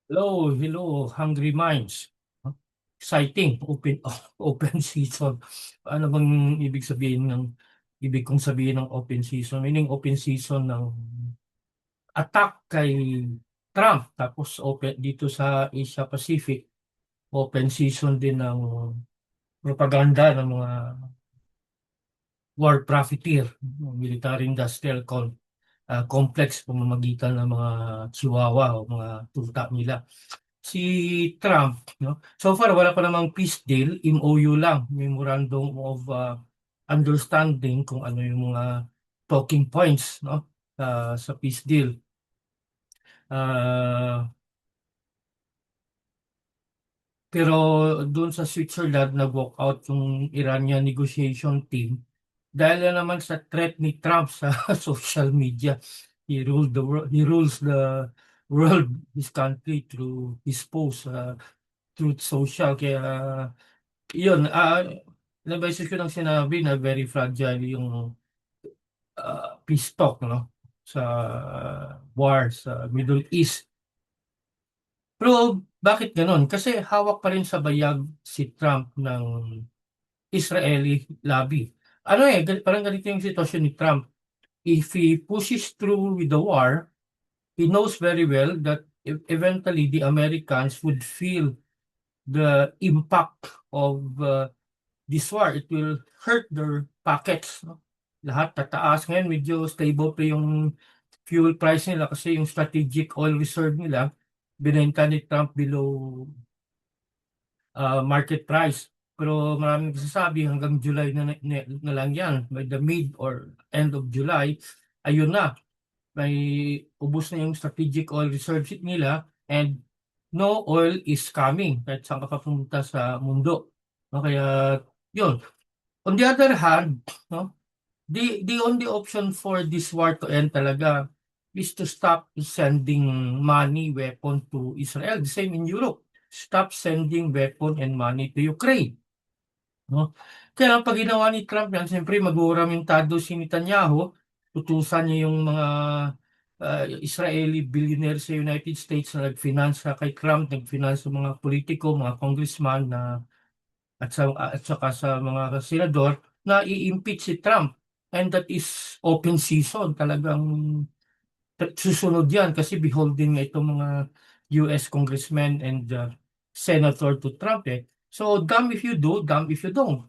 Hello, Hungry Minds. Exciting, open open season. Ano bang ibig kong sabihin ng open season? Meaning open season ng attack kay Trump. Tapos open dito sa Asia Pacific, open season din ng propaganda ng mga war profiteer, military industrial complex pamamagitan ng mga chihuahua o mga tuta nila. Si Trump, no? So far wala pa namang peace deal, MOU lang, Memorandum of Understanding kung ano yung mga talking points, no? Sa peace deal. Ah, pero doon sa Switzerland nag-walk out yung Iranian negotiation team dahil na naman sa threat ni Trump sa social media. He rules the world, his country through his post, Truth Social. Kaya yun, ilang beses ko nang sinabi na very fragile yung peace talk, no? Sa war sa Middle East. Pero bakit ganon? Kasi hawak pa rin sa bayag si Trump ng Israeli lobby. Ano parang ganito yung sitwasyon ni Trump. If he pushes through with the war, he knows very well that eventually the Americans would feel the impact of this war. It will hurt their pockets, no? Lahat tataas. Ngayon medyo stable pa yung fuel price nila kasi yung strategic oil reserve nila binenta ni Trump below market price. Pero maraming nagsasabi hanggang July na lang yan. By the mid or end of July, ayun na, may ubos na yung strategic oil reserves nila and no oil is coming kahit saan ka pa pumunta sa mundo. No, kaya yun. On the other hand, no, the only option for this war to end talaga is to stop sending money, weapon to Israel. The same in Europe. Stop sending weapon and money to Ukraine. No? Kaya pag ginawa ni Trump yan, siyempre mag-uuramentado si Netanyahu, tutusan niya yung mga Israeli billionaires sa United States na nag-finance kay Trump, nag-finance sa mga politiko, mga congressman na at saka sa mga senador na i-impeach si Trump. And that is open season. Talagang susunod yan kasi beholden nga itong mga US congressmen and senator to Trump eh. So, damn if you do, damn if you don't.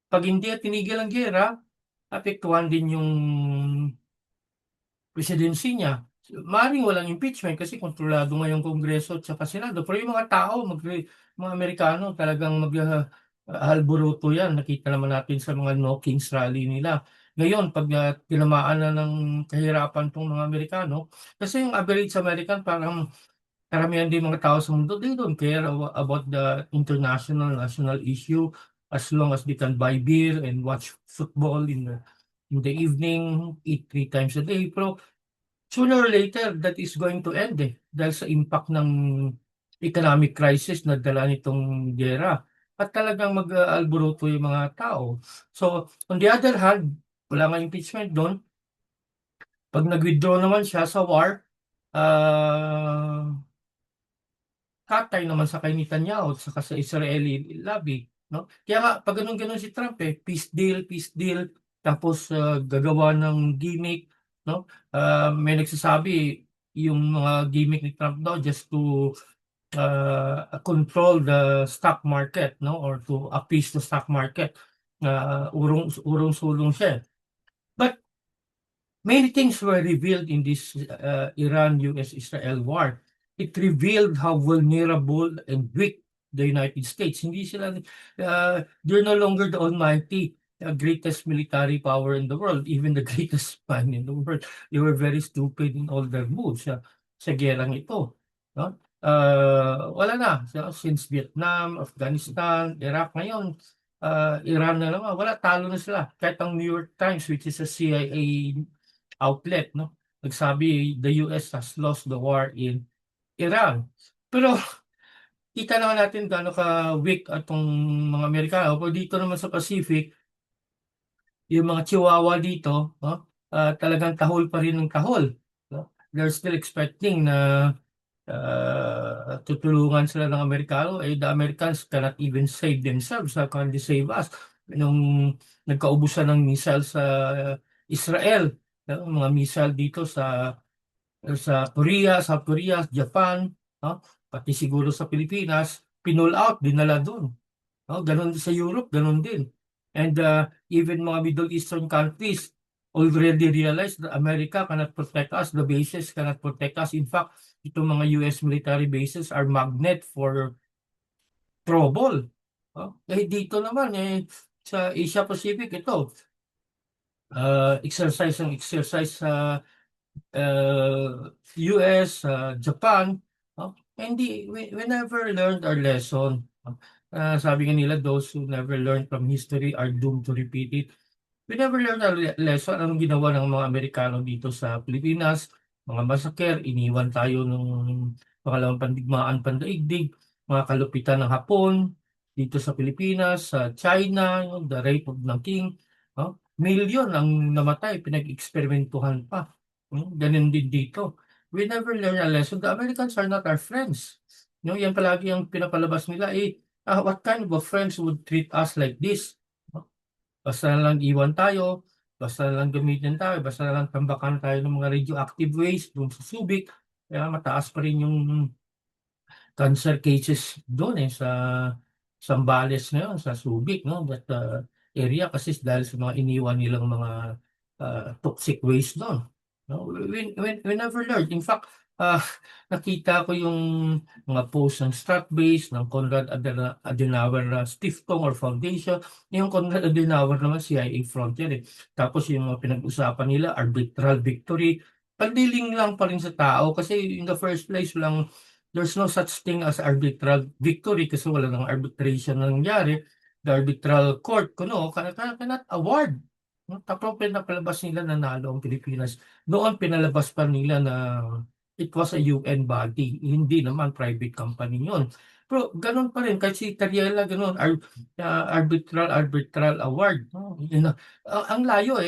Pag hindi at tinigil ang gera, apektuhan din yung presidency niya. Maaaring walang impeachment kasi kontrolado nga yung Kongreso at saka Senado. Pero yung mga tao, mga Amerikano, talagang halburuto yan. Nakita naman natin sa mga No Kings rally nila. Ngayon, pag tinamaan na ng kahirapan tong mga Amerikano, kasi yung average American, parang karamihan din mga tao sa mundo, they don't care about the international, national issue as long as they can buy beer and watch football in the evening, eat 3 times a day. Pero sooner or later, that is going to end dahil sa impact ng economic crisis na dala nitong gera. At talagang mag-alboroto yung mga tao. So, on the other hand, wala nga impeachment doon. Pag nag-withdraw naman siya sa war, katay naman sa kay Netanyahu at saka sa Israeli lobby, no? Kaya nga pag ganun si Trump peace deal, tapos gagawa ng gimmick, no? May nagsasabi yung mga gimmick ni Trump daw just to control the stock market, no? Or to appease the stock market. Urong-sulong siya. But many things were revealed in this Iran-US-Israel war. It revealed how vulnerable and weak the United States. Hindi sila, they're no longer the almighty, greatest military power in the world, even the greatest man in the world. They were very stupid in all their moves sa gerang ito. No? Wala na. Since Vietnam, Afghanistan, Iraq, ngayon, Iran na naman. Wala, talo na sila. Kahit ang New York Times, which is a CIA outlet, no? Nagsabi, the US has lost the war in Iran. Pero kita naman natin gaano ka-weak atong mga Amerikano. Pero dito naman sa Pacific, yung mga Chihuahua dito, no? Talagang tahol pa rin ng tahol. No? They're still expecting na tutulungan sila ng Amerikano, the Americans cannot even save themselves. How can they save us? Nung nagkaubusan ng missile sa Israel, mga missile dito sa Korea, South Korea, Japan, no? Pati siguro sa Pilipinas, pinull out, dinala doon. No? Ganon sa Europe, ganon din. And even mga Middle Eastern countries already realized that America cannot protect us, the bases cannot protect us. In fact, itong mga US military bases are magnet for trouble. No? Dito naman, sa Asia Pacific, ito, exercise ang exercise sa US, Japan, no? Hindi, we never learned our lesson. Sabi nga nila, those who never learn from history are doomed to repeat it. We never learned our lesson. Anong ginawa ng mga Amerikano dito sa Pilipinas? Mga massacre, iniwan tayo nung pangalawang pandigmaan pandaigdig, mga kalupitan ng Hapon, dito sa Pilipinas, sa China, the rape of the king. No? Milyon ang namatay, pinag-eksperimentuhan pa. Ganun din dito. We never learn a lesson. The Americans are not our friends. Yan palagi ang pinapalabas nila. What kind of a friends would treat us like this? No? Basta na lang iwan tayo, basta na lang gamitin tayo, basta na lang tambakan tayo ng mga radioactive waste doon sa Subic. Kaya mataas pa rin yung cancer cases doon sa Zambales ngayon, sa Subic, no? That area kasi dahil sa mga iniwan nilang mga toxic waste doon. No? We never learned. In fact, uh, nakita ko yung mga post ng Stratbase, ng Konrad Adenauer Stiftung or Foundation. Yung Konrad Adenauer naman, CIA Frontier. Tapos yung mga pinag-usapan nila, arbitral victory. Pagdiling lang pa rin sa tao kasi in the first place lang there's no such thing as arbitral victory kasi wala nang arbitration na nangyari. The arbitral court, cannot award. No? Tapos pinapalabas nila na nalo ang Pilipinas. Noon pinalabas pa nila na it was a UN body. Hindi naman private company yun. Pero ganun pa rin. Kasi Tariela, ganun. Arbitral award. No? Ang layo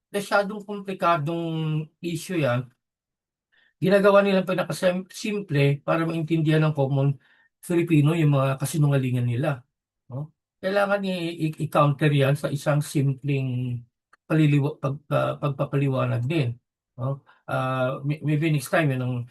masyadong komplikadong issue yan. Ginagawa nilang pinakasimple para maintindihan ng common Filipino yung mga kasinungalingan nila. No? Kailangan i-counter yan sa isang simpleng pagpapaliwanag din. No? Maybe next time yun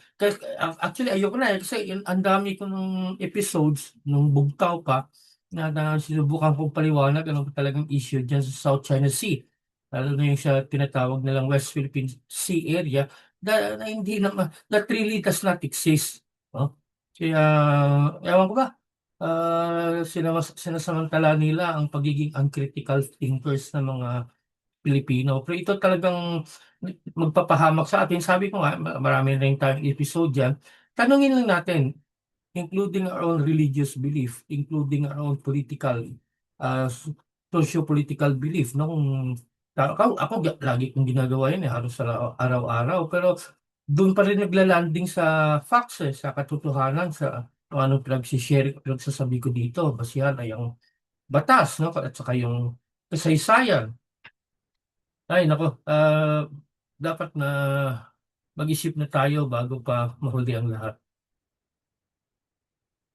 actually ayoko na kasi ang dami ko ng episodes nung bugtaw pa na sinubukan kong paliwanag ano talagang issue dyan sa South China Sea. Lalo na yung sa tinatawag nilang West Philippine Sea area na hindi naman, that really does not exist. No? Kaya, ewan ko ba, sinasamantala nila ang pagiging uncritical thinkers ng mga Pilipino. Pero ito talagang magpapahamak sa atin. Sabi ko nga, marami na rin tayong episode dyan. Tanungin lang natin, including our own religious belief, including our own political, uh, socio-political belief. No? Ako lagi kong ginagawa yun halos araw-araw. Pero doon pa rin naglalanding sa facts, sa katotohanan, sa kung anong pinagsasabi ko dito. Basihan ay ang batas, no? At saka yung kasaysayan. Ay, nako, dapat na mag-isip na tayo bago pa mahuli ang lahat.